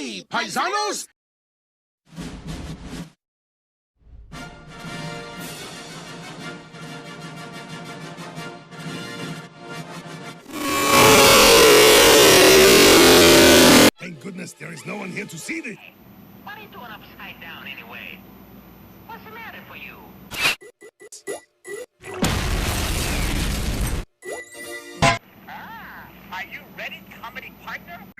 Hey, paisanos! Thank goodness there is no one here to see this. What are you doing upside down anyway? What's the matter for you? Are you ready, comedy partner?